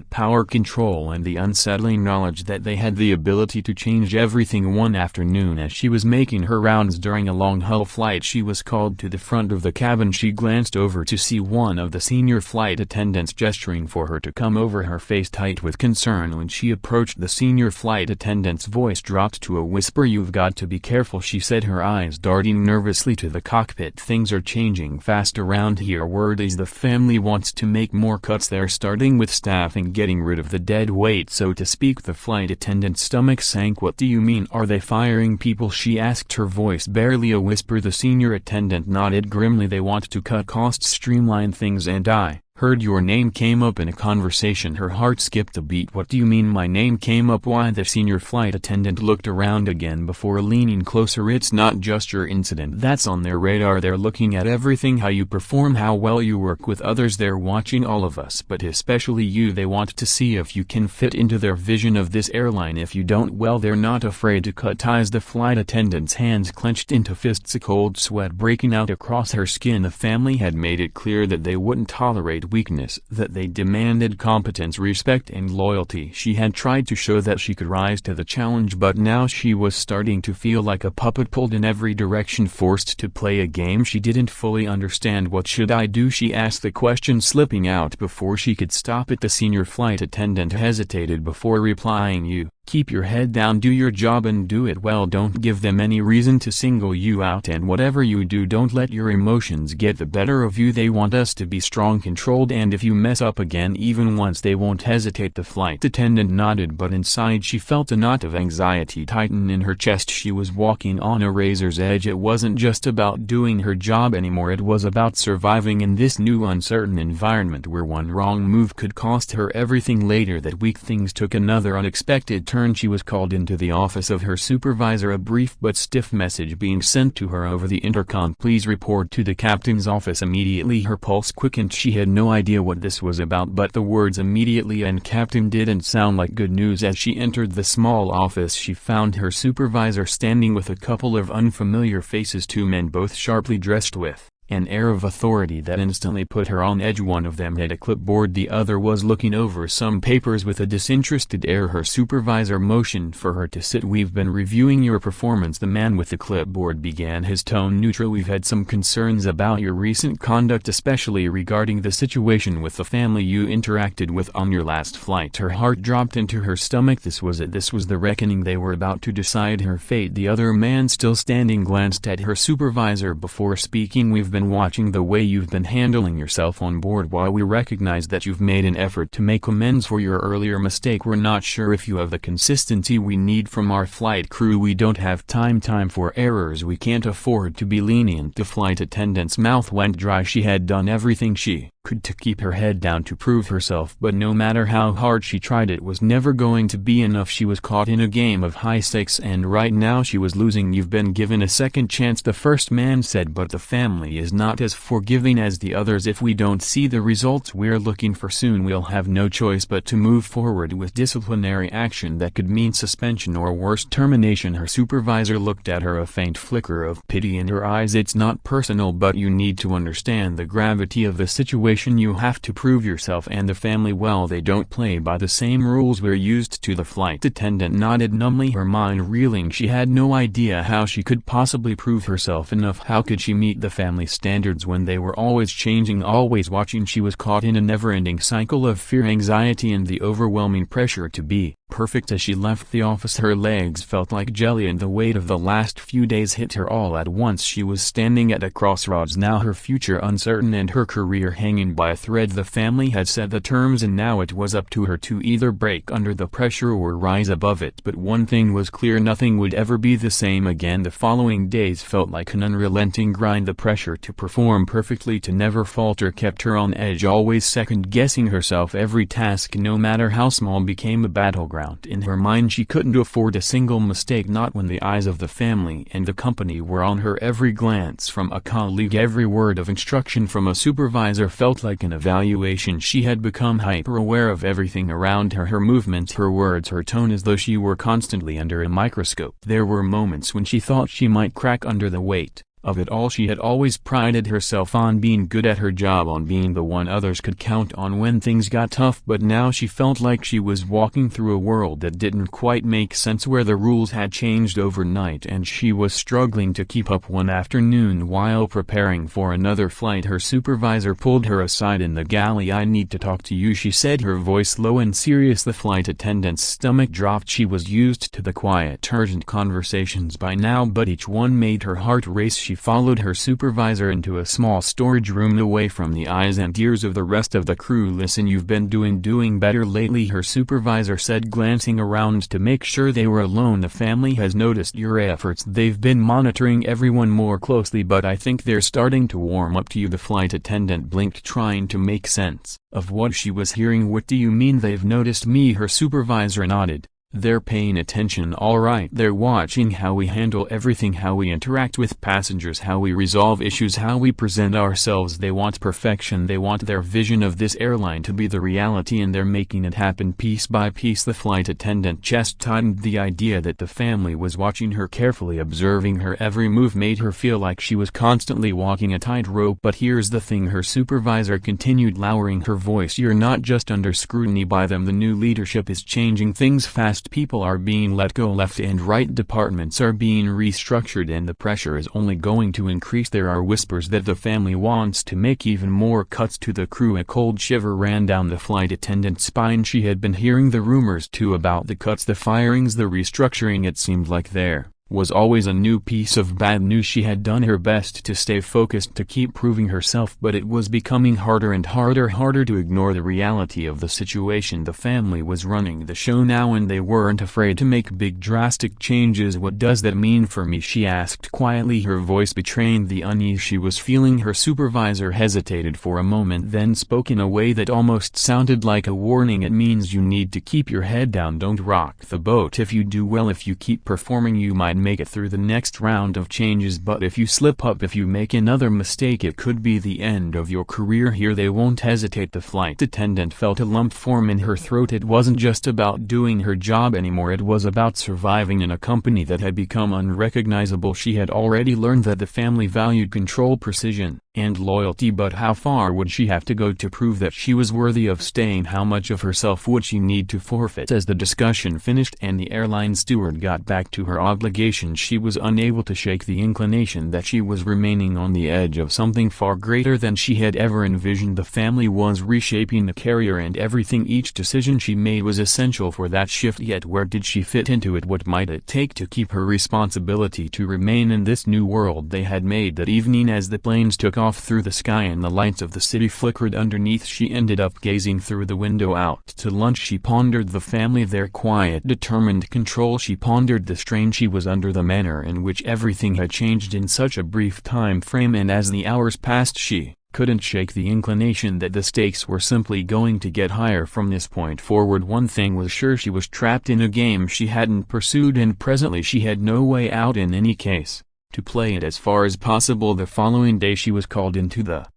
power, control, and the unsettling knowledge that they had the ability to change everything. One afternoon, as she was making her rounds during a long-haul flight, she was called to the front of the cabin. She glanced over to see one of the senior flight attendants gesturing for her to come over, her face tight with concern. When she approached, the senior flight attendant's voice dropped to a whisper. "You've got to be careful," she said, her eyes darting nervously to the cockpit. "Things are changing fast around here. Word is the family wants to make more cuts. They're starting with staffing, getting rid of the dead weight, so to speak." The flight attendant's stomach sank. "What do you mean? Are they firing people?" she asked, her voice barely a whisper. The senior attendant nodded grimly. "They want to cut costs, streamline things, and I heard your name came up in a conversation." Her heart skipped a beat. "What do you mean my name came up? Why?" The senior flight attendant looked around again before leaning closer. "It's not just your incident that's on their radar. They're looking at everything, how you perform, how well you work with others. They're watching all of us, but especially you. They want to see if you can fit into their vision of this airline. If you don't, well, they're not afraid to cut ties." The flight attendant's hands clenched into fists, a cold sweat breaking out across her skin. The family had made it clear that they wouldn't tolerate weakness, that they demanded competence, respect, and loyalty. She had tried to show that she could rise to the challenge, but now she was starting to feel like a puppet pulled in every direction, forced to play a game she didn't fully understand. "What should I do?" she asked, the question slipping out before she could stop it. The senior flight attendant hesitated before replying. "You keep your head down, do your job and do it well. Don't give them any reason to single you out, and whatever you do, don't let your emotions get the better of you. They want us to be strong, controlled, and if you mess up again even once, they won't hesitate." The flight attendant nodded, but inside she felt a knot of anxiety tighten in her chest. She was walking on a razor's edge. It wasn't just about doing her job anymore, it was about surviving in this new uncertain environment where one wrong move could cost her everything. Later that week, things took another unexpected turn. She was called into the office of her supervisor, a brief but stiff message being sent to her over the intercom. "Please report to the captain's office immediately." Her pulse quickened. She had no idea what this was about, but the words "immediately" and "captain" didn't sound like good news. As she entered the small office, she found her supervisor standing with a couple of unfamiliar faces, two men both sharply dressed with an air of authority that instantly put her on edge. One of them had a clipboard, the other was looking over some papers with a disinterested air. Her supervisor motioned for her to sit. "We've been reviewing your performance," the man with the clipboard began, his tone neutral. "We've had some concerns about your recent conduct, especially regarding the situation with the family you interacted with on your last flight." Her heart dropped into her stomach. This was it. This was the reckoning. They were about to decide her fate. The other man, still standing, glanced at her supervisor before speaking. "We've been watching the way you've been handling yourself on board. While we recognize that you've made an effort to make amends for your earlier mistake, we're not sure if you have the consistency we need from our flight crew. We don't have time for errors. We can't afford to be lenient." The flight attendant's mouth went dry. She had done everything she could to keep her head down, to prove herself, but no matter how hard she tried, it was never going to be enough. She was caught in a game of high stakes, and right now she was losing. "You've been given a second chance," the first man said, "but the family is not as forgiving as the others. If we don't see the results we're looking for soon, we'll have no choice but to move forward with disciplinary action that could mean suspension or worse, termination." Her supervisor looked at her, a faint flicker of pity in her eyes. "It's not personal, but you need to understand the gravity of the situation. You have to prove yourself and the family well. They don't play by the same rules we're used to." The flight attendant nodded numbly, her mind reeling. She had no idea how she could possibly prove herself enough. How could she meet the family standards when they were always changing, always watching? She was caught in a never-ending cycle of fear, anxiety, and the overwhelming pressure to be perfect. As she left the office, her legs felt like jelly, and the weight of the last few days hit her all at once. She was standing at a crossroads now, her future uncertain and her career hanging by a thread. The family had set the terms, and now it was up to her to either break under the pressure or rise above it. But one thing was clear: nothing would ever be the same again. The following days felt like an unrelenting grind. The pressure to perform perfectly, to never falter, kept her on edge, always second-guessing herself. Every task, no matter how small, became a battleground. In her mind, she couldn't afford a single mistake, not when the eyes of the family and the company were on her. Every glance from a colleague, every word of instruction from a supervisor felt felt like an evaluation. She had become hyper-aware of everything around her, her movements, her words, her tone, as though she were constantly under a microscope. There were moments when she thought she might crack under the weight of it all. She had always prided herself on being good at her job, on being the one others could count on when things got tough, but now she felt like she was walking through a world that didn't quite make sense, where the rules had changed overnight and she was struggling to keep up. One afternoon, while preparing for another flight, her supervisor pulled her aside in the galley. "I need to talk to you," she said, her voice low and serious. The flight attendant's stomach dropped. She was used to the quiet, urgent conversations by now, but each one made her heart race. She followed her supervisor into a small storage room, away from the eyes and ears of the rest of the crew. "Listen, you've been doing better lately," her supervisor said, glancing around to make sure they were alone. "The family has noticed your efforts. They've been monitoring everyone more closely, but I think they're starting to warm up to you." The flight attendant blinked, trying to make sense of what she was hearing. "What do you mean they've noticed me?" Her supervisor nodded. "They're paying attention, all right. They're watching how we handle everything, how we interact with passengers, how we resolve issues, how we present ourselves. They want perfection. They want their vision of this airline to be the reality, and they're making it happen piece by piece." The flight attendant chest tightened. The idea that the family was watching her carefully, observing her every move, made her feel like she was constantly walking a tightrope. "But here's the thing," her supervisor continued, lowering her voice, "you're not just under scrutiny by them. The new leadership is changing things fast. People are being let go left and right, departments are being restructured, and the pressure is only going to increase. There are whispers that the family wants to make even more cuts to the crew." A cold shiver ran down the flight attendant's spine. She had been hearing the rumors too, about the cuts, the firings, the restructuring. It seemed like there was always a new piece of bad news. She had done her best to stay focused, to keep proving herself, but it was becoming harder and harder to ignore the reality of the situation. The family was running the show now, and they weren't afraid to make big drastic changes. "What does that mean for me?" she asked quietly, her voice betraying the unease she was feeling. Her supervisor hesitated for a moment, then spoke in a way that almost sounded like a warning. "It means you need to keep your head down. Don't rock the boat. If you do well, if you keep performing, you might make it through the next round of changes, but if you slip up, if you make another mistake, it could be the end of your career here. They won't hesitate." The flight attendant felt a lump form in her throat. It wasn't just about doing her job anymore, it was about surviving in a company that had become unrecognizable. She had already learned that the family valued control, precision, and loyalty, but how far would she have to go to prove that she was worthy of staying? How much of herself would she need to forfeit? As the discussion finished and the airline steward got back to her obligations, she was unable to shake the inclination that she was remaining on the edge of something far greater than she had ever envisioned. The family was reshaping the carrier, and everything, each decision she made, was essential for that shift. Yet where did she fit into it? What might it take to keep her responsibility to remain in this new world they had made? That evening, as the planes took off through the sky and the lights of the city flickered underneath, she ended up gazing through the window out to lunch. She pondered the family, their quiet, determined control. She pondered the strain she was under, the manner in which everything had changed in such a brief time frame, and as the hours passed she couldn't shake the inclination that the stakes were simply going to get higher from this point forward. One thing was sure, she was trapped in a game she hadn't pursued, and presently she had no way out in any case. To play it as far as possible. The following day she was called into the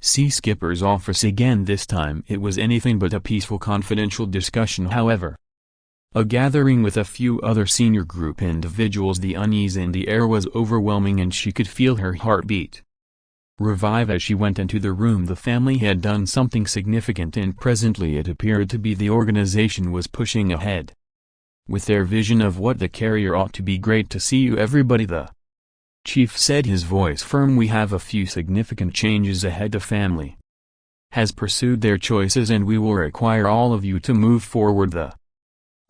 sea skipper's office again. This time it was anything but a peaceful confidential discussion, however. A gathering with a few other senior group individuals. The unease in the air was overwhelming, and she could feel her heartbeat revive as she went into the room. The family had done something significant, and presently it appeared to be the organization was pushing ahead with their vision of what the carrier ought to be. "Great to see you, everybody," the chief said, his voice firm. "We have a few significant changes ahead. The family has pursued their choices, and we will require all of you to move forward." The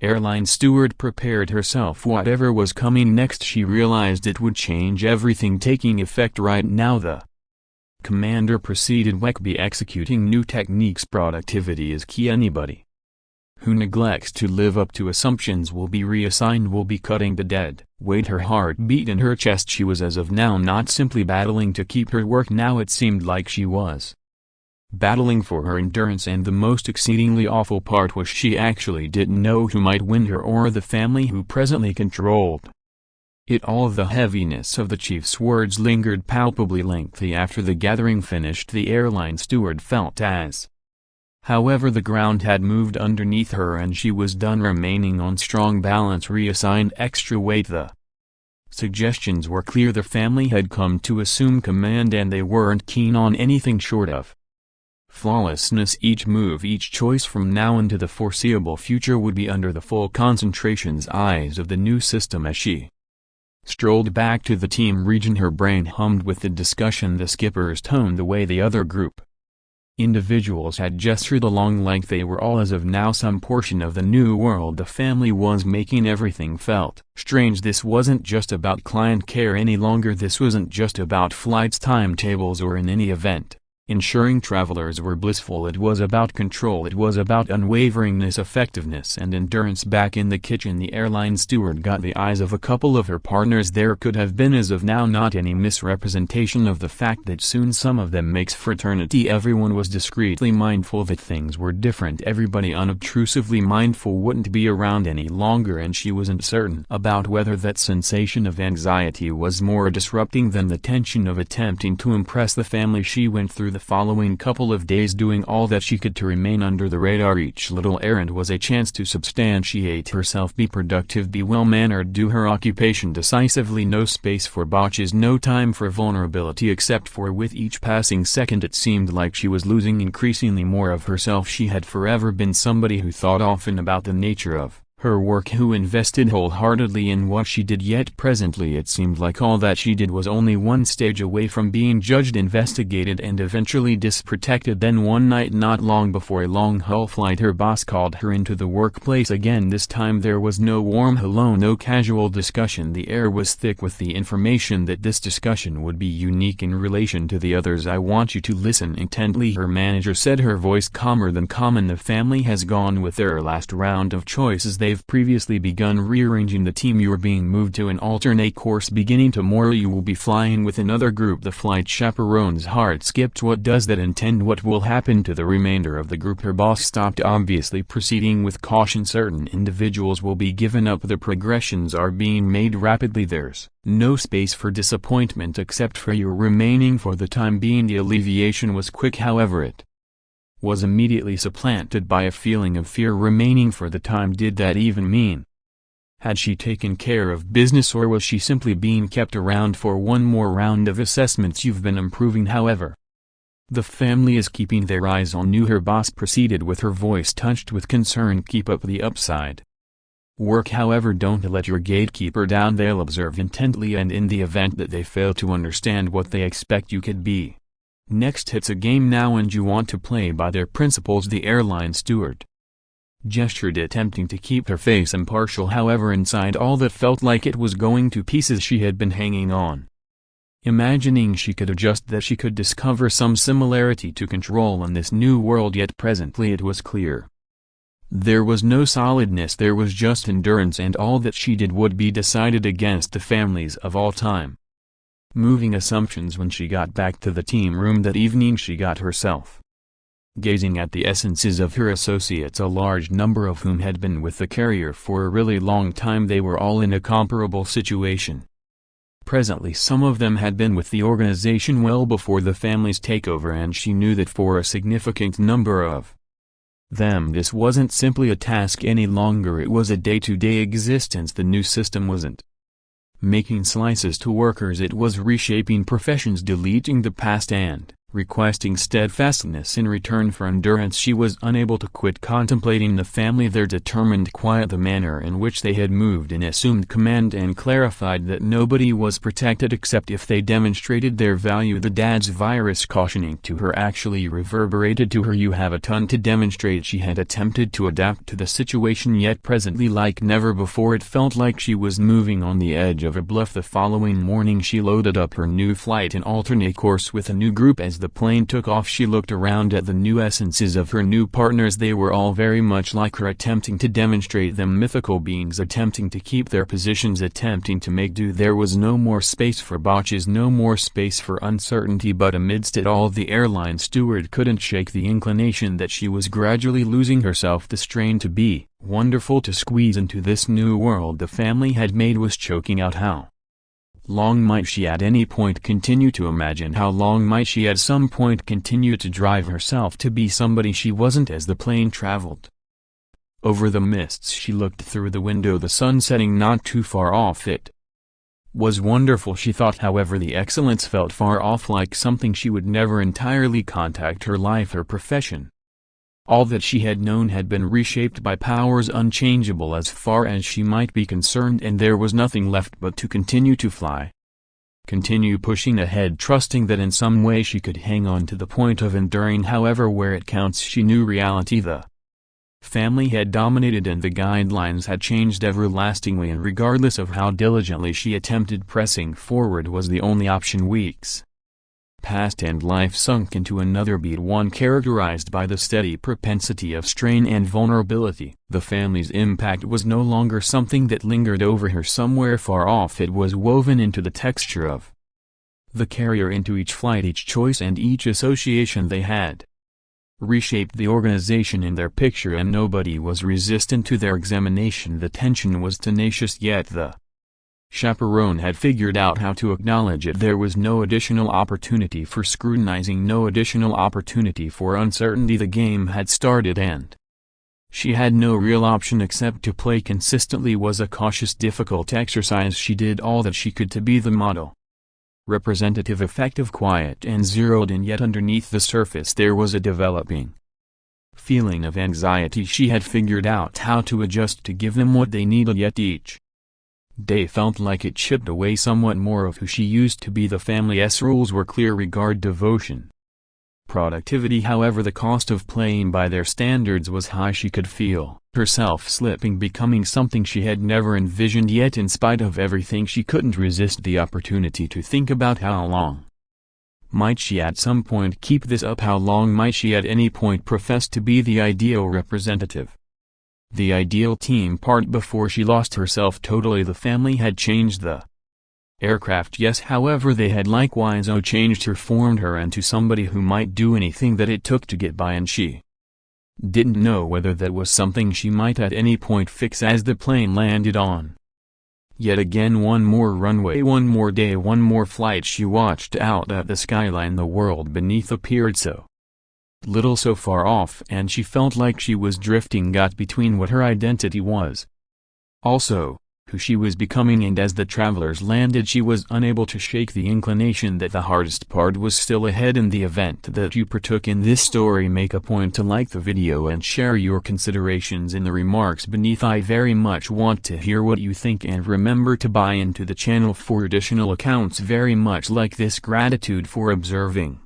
airline steward prepared herself. Whatever was coming next, she realized it would change everything, taking effect right now. The commander proceeded. "We be executing new techniques. Productivity is key. Anybody who neglects to live up to assumptions will be reassigned. Will be cutting the dead weight." Her heart beat in her chest. She was as of now not simply battling to keep her work. Now it seemed like she was battling for her endurance, and the most exceedingly awful part was she actually didn't know who might win, her or the family who presently controlled All the heaviness of the chief's words lingered palpably lengthy after the gathering finished. The airline steward felt as however the ground had moved underneath her and she was done remaining on strong balance, reassigned extra weight. The suggestions were clear. The family had come to assume command and they weren't keen on anything short of flawlessness. Each move, each choice from now into the foreseeable future would be under the full concentration's eyes of the new system. As she strolled back to the team region, her brain hummed with the discussion, the skipper's tone, the way the other group individuals had gestured along like they were all as of now some portion of the new world the family was making. Everything felt strange. This wasn't just about client care any longer. This wasn't just about flights, timetables, or in any event ensuring travelers were blissful. It was about control. It was about unwaveringness, effectiveness, and endurance. Back in the kitchen, the airline steward got the eyes of a couple of her partners. There could have been as of now not any misrepresentation of the fact that soon some of them makes fraternity. Everyone was discreetly mindful that things were different. Everybody unobtrusively mindful wouldn't be around any longer, and she wasn't certain about whether that sensation of anxiety was more disrupting than the tension of attempting to impress the family. She went through the following couple of days doing all that she could to remain under the radar. Each little errand was a chance to substantiate herself, be productive, be well-mannered, do her occupation decisively. No space for botches, no time for vulnerability, except for with each passing second it seemed like she was losing increasingly more of herself. She had forever been somebody who thought often about the nature of her work, who invested wholeheartedly in what she did, yet presently it seemed like all that she did was only one stage away from being judged, investigated, and eventually disprotected. Then one night, not long before a long-haul flight, her boss called her into the workplace again. This time there was no warm hello, no casual discussion. The air was thick with the information that this discussion would be unique in relation to the others. "I want you to listen intently," her manager said, her voice calmer than common. "The family has gone with their last round of choices. They've previously begun rearranging the team. You're being moved to an alternate course beginning tomorrow. You will be flying with another group." The flight chaperone's heart skipped. What does that intend? What will happen to the remainder of the group? Her boss stopped, obviously proceeding with caution. "Certain individuals will be given up. The progressions are being made rapidly. There's no space for disappointment except for your remaining for the time being." The alleviation was quick, however it was immediately supplanted by a feeling of fear. Remaining for the time, did that even mean? Had she taken care of business, or was she simply being kept around for one more round of assessments? "You've been improving, however. The family is keeping their eyes on you," her boss proceeded with her voice touched with concern. "Keep up the upside work, however. Don't let your gatekeeper down. They'll observe intently, and in the event that they fail to understand what they expect you could be next, it's a game now and you want to play by their principles." The airline steward gestured, attempting to keep her face impartial. However, inside all that felt like it was going to pieces. She had been hanging on, imagining she could adjust, that she could discover some similarity to control in this new world, yet presently it was clear there was no solidness. There was just endurance, and all that she did would be decided against the families of all time moving assumptions. When she got back to the team room that evening, she got herself gazing at the essences of her associates, a large number of whom had been with the carrier for a really long time. They were all in a comparable situation. Presently some of them had been with the organization well before the family's takeover, and she knew that for a significant number of them this wasn't simply a task any longer. It was a day-to-day existence. The new system wasn't making slices to workers, it was reshaping professions, deleting the past and requesting steadfastness in return for endurance. She was unable to quit contemplating the family, their determined quiet, the manner in which they had moved and assumed command, and clarified that nobody was protected except if they demonstrated their value. The dad's virus cautioning to her actually reverberated to her. "You have a ton to demonstrate." She had attempted to adapt to the situation, yet presently like never before it felt like she was moving on the edge of a bluff. The following morning she loaded up her new flight in alternate course with a new group. As the plane took off, she looked around at the new essences of her new partners. They were all very much like her, attempting to demonstrate them, mythical beings attempting to keep their positions, attempting to make do. There was no more space for botches, no more space for uncertainty. But amidst it all, the airline steward couldn't shake the inclination that she was gradually losing herself. The strain to be wonderful, to squeeze into this new world the family had made, was choking out. How Long might she at any point continue to imagine, how long might she at some point continue to drive herself to be somebody she wasn't as the plane traveled. Over the mists she looked through the window, the sun setting not too far off. It was wonderful, she thought. However, the excellence felt far off, like something she would never entirely contact. Her life, her profession, all that she had known had been reshaped by powers unchangeable as far as she might be concerned, and there was nothing left but to continue to fly. Continue pushing ahead, trusting that in some way she could hang on to the point of enduring. However, where it counts, she knew reality. The family had dominated and the guidelines had changed everlastingly, and regardless of how diligently she attempted, pressing forward was the only option. Weeks passed and life sunk into another beat, one characterized by the steady propensity of strain and vulnerability. The family's impact was no longer something that lingered over her somewhere far off. It was woven into the texture of the carrier, into each flight, each choice, and each association they had. Reshaped the organization in their picture, and nobody was resistant to their examination. The tension was tenacious, yet the chaperone had figured out how to acknowledge it. There was no additional opportunity for scrutinizing, no additional opportunity for uncertainty. The game had started, and she had no real option except to play consistently. Was a cautious, difficult exercise. She did all that she could to be the model, representative, effective, quiet, and zeroed in. Yet underneath the surface there was a developing feeling of anxiety. She had figured out how to adjust to give them what they needed, yet each day felt like it chipped away somewhat more of who she used to be. The family's rules were clear: regard, devotion, productivity. However, the cost of playing by their standards was high. She could feel herself slipping, becoming something she had never envisioned. Yet in spite of everything, she couldn't resist the opportunity to think about how long might she at some point keep this up. How long might she at any point profess to be the ideal representative, the ideal team part, before she lost herself totally. The family had changed the aircraft, yes, however they had likewise changed her, formed her into somebody who might do anything that it took to get by, and she didn't know whether that was something she might at any point fix as the plane landed on yet again one more runway, one more day, one more flight. She watched out at the skyline. The world beneath appeared so little, so far off, and she felt like she was drifting, got between what her identity was, also who she was becoming. And as the travelers landed, she was unable to shake the inclination that the hardest part was still ahead. In the event that you partook in this story, make a point to like the video and share your considerations in the remarks beneath. I very much want to hear what you think, and remember to buy into the channel for additional accounts very much like this. Gratitude for observing.